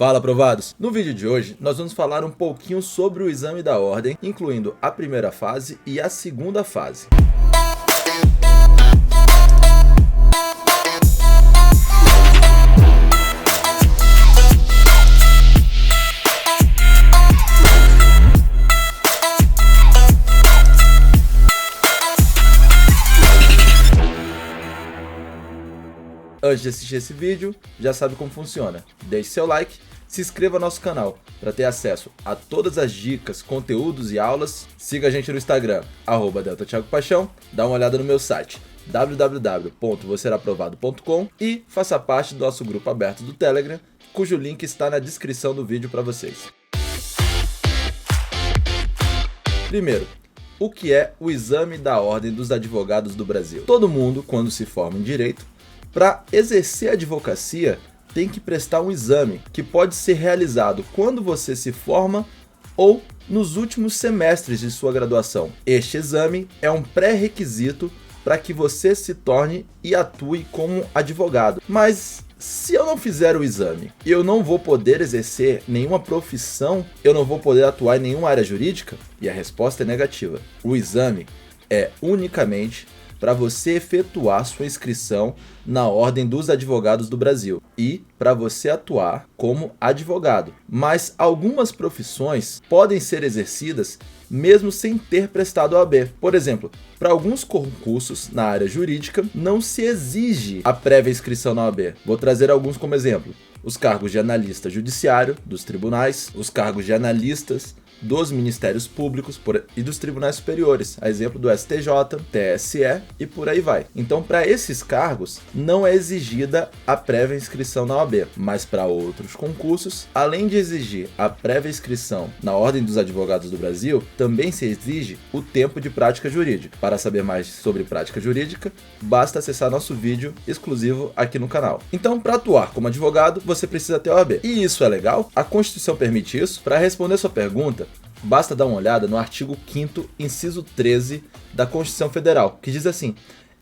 Fala, aprovados! No vídeo de hoje, nós vamos falar um pouquinho sobre o exame da ordem, incluindo a primeira fase e a segunda fase. Antes de assistir esse vídeo, já sabe como funciona. Deixe seu like, se inscreva no nosso canal para ter acesso a todas as dicas, conteúdos e aulas. Siga a gente no Instagram, @deltathiagopaixão, dá uma olhada no meu site www.vocêraprovado.com e faça parte do nosso grupo aberto do Telegram, cujo link está na descrição do vídeo para vocês. Primeiro, o que é o exame da Ordem dos Advogados do Brasil? Todo mundo, quando se forma em Direito, para exercer a advocacia, tem que prestar um exame que pode ser realizado quando você se forma ou nos últimos semestres de sua graduação. Este exame é um pré-requisito para que você se torne e atue como advogado. Mas se eu não fizer o exame, eu não vou poder exercer nenhuma profissão, eu não vou poder atuar em nenhuma área jurídica? E a resposta é negativa. O exame é unicamente para você efetuar sua inscrição na Ordem dos Advogados do Brasil e para você atuar como advogado. Mas algumas profissões podem ser exercidas mesmo sem ter prestado a OAB. Por exemplo, para alguns concursos na área jurídica não se exige a prévia inscrição na OAB. Vou trazer alguns como exemplo: os cargos de analista judiciário dos tribunais, os cargos de analistas dos Ministérios Públicos e dos Tribunais Superiores, a exemplo do STJ, TSE e por aí vai. Então, para esses cargos, não é exigida a prévia inscrição na OAB, mas para outros concursos, além de exigir a prévia inscrição na Ordem dos Advogados do Brasil, também se exige o tempo de prática jurídica. Para saber mais sobre prática jurídica, basta acessar nosso vídeo exclusivo aqui no canal. Então, para atuar como advogado, você precisa ter a OAB. E isso é legal? A Constituição permite isso? Para responder sua pergunta, basta dar uma olhada no artigo 5º, inciso 13 da Constituição Federal, que diz assim: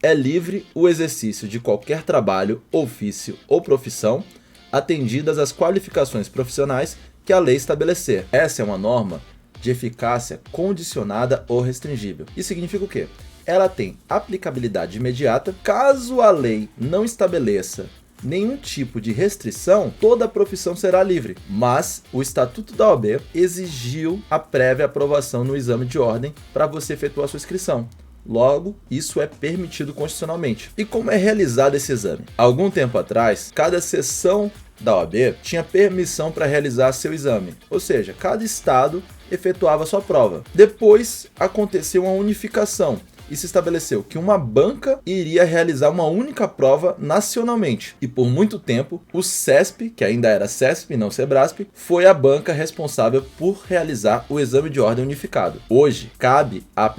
é livre o exercício de qualquer trabalho, ofício ou profissão, atendidas as qualificações profissionais que a lei estabelecer. Essa é uma norma de eficácia condicionada ou restringível. Isso significa o quê? Ela tem aplicabilidade imediata. Caso a lei não estabeleça nenhum tipo de restrição, toda a profissão será livre. Mas o Estatuto da OAB exigiu a prévia aprovação no exame de ordem para você efetuar sua inscrição. Logo, isso é permitido constitucionalmente. E como é realizado esse exame? Há algum tempo atrás, cada seção da OAB tinha permissão para realizar seu exame, ou seja, cada estado efetuava sua prova. Depois aconteceu uma unificação e se estabeleceu que uma banca iria realizar uma única prova nacionalmente. E por muito tempo, o CESP, que ainda era CESP e não Sebrasp, foi a banca responsável por realizar o exame de ordem unificado. Hoje, cabe a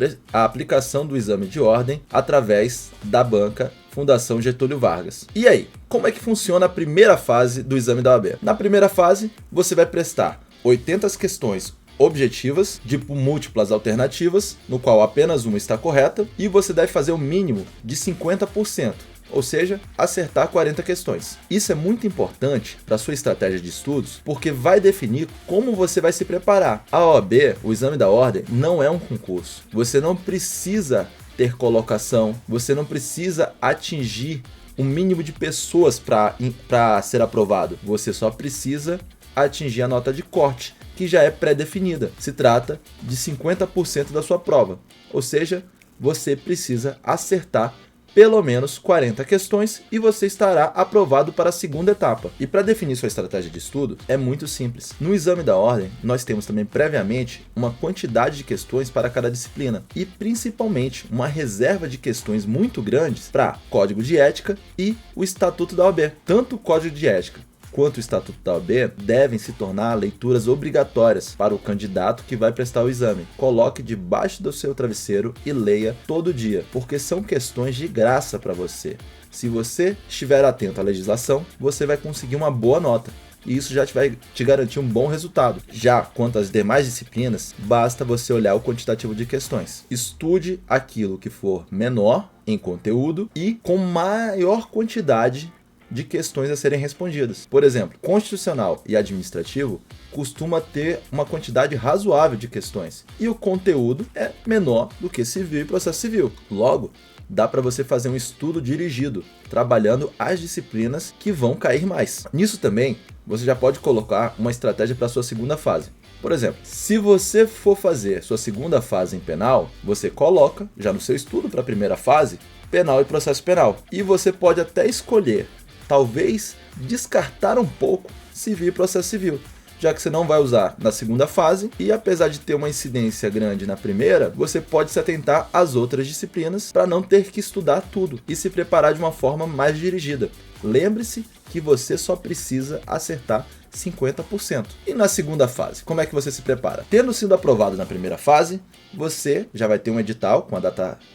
aplicação do exame de ordem através da banca Fundação Getúlio Vargas. E aí, como é que funciona a primeira fase do exame da OAB? Na primeira fase, você vai prestar 80 questões objetivas, de múltiplas alternativas, no qual apenas uma está correta, e você deve fazer o mínimo de 50%, ou seja, acertar 40 questões. Isso é muito importante para a sua estratégia de estudos, porque vai definir como você vai se preparar. A OAB, o exame da ordem, não é um concurso. Você não precisa ter colocação, você não precisa atingir um mínimo de pessoas para ser aprovado. Você só precisa atingir a nota de corte, que já é pré-definida. Se trata de 50% da sua prova, ou seja, você precisa acertar pelo menos 40 questões e você estará aprovado para a segunda etapa. E para definir sua estratégia de estudo é muito simples. No exame da ordem, nós temos também previamente uma quantidade de questões para cada disciplina e principalmente uma reserva de questões muito grandes para Código de Ética e o Estatuto da OAB. Tanto o Código de Ética quanto o Estatuto da OAB devem se tornar leituras obrigatórias para o candidato que vai prestar o exame. Coloque debaixo do seu travesseiro e leia todo dia, porque são questões de graça para você. Se você estiver atento à legislação, você vai conseguir uma boa nota. E isso já vai te garantir um bom resultado. Já quanto às demais disciplinas, basta você olhar o quantitativo de questões. Estude aquilo que for menor em conteúdo e com maior quantidade de questões a serem respondidas. Por exemplo, constitucional e administrativo costuma ter uma quantidade razoável de questões e o conteúdo é menor do que civil e processo civil. Logo, dá para você fazer um estudo dirigido, trabalhando as disciplinas que vão cair mais. Nisso também, você já pode colocar uma estratégia para a sua segunda fase. Por exemplo, se você for fazer sua segunda fase em penal, você coloca, já no seu estudo para a primeira fase, penal e processo penal. E você pode até escolher, talvez descartar um pouco civil e processo civil, já que você não vai usar na segunda fase e apesar de ter uma incidência grande na primeira, você pode se atentar às outras disciplinas para não ter que estudar tudo e se preparar de uma forma mais dirigida. Lembre-se que você só precisa acertar 50%. E na segunda fase, como é que você se prepara? Tendo sido aprovado na primeira fase, você já vai ter um edital com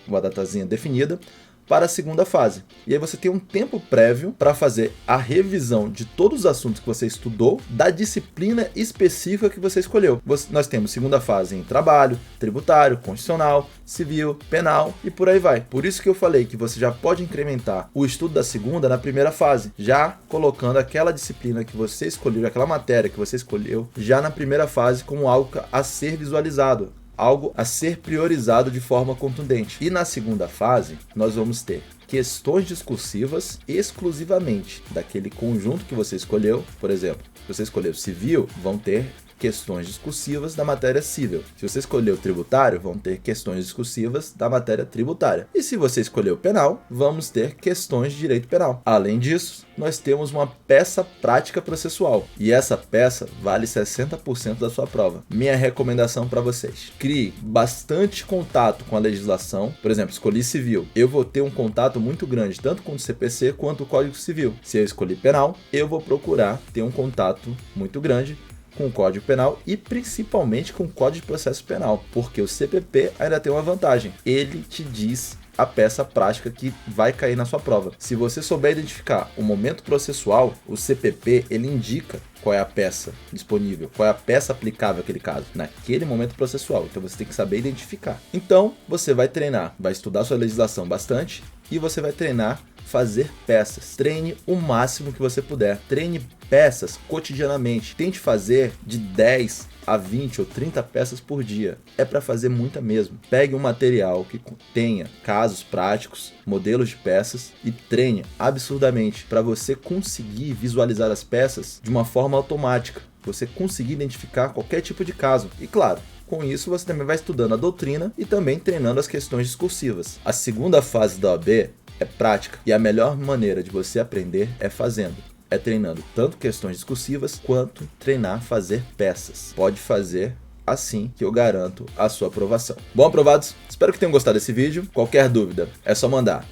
uma datazinha definida para a segunda fase. E aí você tem um tempo prévio para fazer a revisão de todos os assuntos que você estudou da disciplina específica que você escolheu. Nós temos segunda fase em trabalho, tributário, constitucional, civil, penal e por aí vai. Por isso que eu falei que você já pode incrementar o estudo da segunda na primeira fase, já colocando aquela disciplina que você escolheu, aquela matéria que você escolheu, já na primeira fase como algo a ser visualizado, algo a ser priorizado de forma contundente. E na segunda fase, nós vamos ter questões discursivas exclusivamente daquele conjunto que você escolheu. Por exemplo, se você escolheu civil, vão ter questões discursivas da matéria civil. Se você escolheu tributário, vão ter questões discursivas da matéria tributária. E se você escolheu penal, vamos ter questões de direito penal. Além disso, nós temos uma peça prática processual. E essa peça vale 60% da sua prova. Minha recomendação para vocês: crie bastante contato com a legislação. Por exemplo, escolhi civil. Eu vou ter um contato muito grande, tanto com o CPC quanto o Código Civil. Se eu escolhi penal, eu vou procurar ter um contato muito grande com o Código Penal e principalmente com o Código de Processo Penal, porque o CPP ainda tem uma vantagem. Ele te diz a peça prática que vai cair na sua prova. Se você souber identificar o momento processual, o CPP ele indica qual é a peça disponível, qual é a peça aplicável àquele caso, naquele momento processual. Então você tem que saber identificar. Então você vai treinar, vai estudar sua legislação bastante e você vai treinar fazer peças. Treine o máximo que você puder. Treine peças cotidianamente. Tente fazer de 10 a 20 ou 30 peças por dia. É para fazer muita mesmo. Pegue um material que tenha casos práticos, modelos de peças e treine absurdamente para você conseguir visualizar as peças de uma forma automática. Você conseguir identificar qualquer tipo de caso. E claro, com isso você também vai estudando a doutrina e também treinando as questões discursivas. A segunda fase da OAB é prática e a melhor maneira de você aprender é fazendo. É treinando tanto questões discursivas quanto treinar fazer peças. Pode fazer assim que eu garanto a sua aprovação. Bom, aprovados, espero que tenham gostado desse vídeo. Qualquer dúvida é só mandar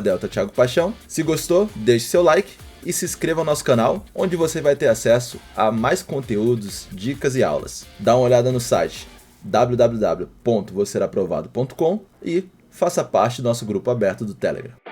@delta_thiago_paixão. Se gostou, deixe seu like e se inscreva no nosso canal, onde você vai ter acesso a mais conteúdos, dicas e aulas. Dá uma olhada no site www.voseraprovado.com e faça parte do nosso grupo aberto do Telegram.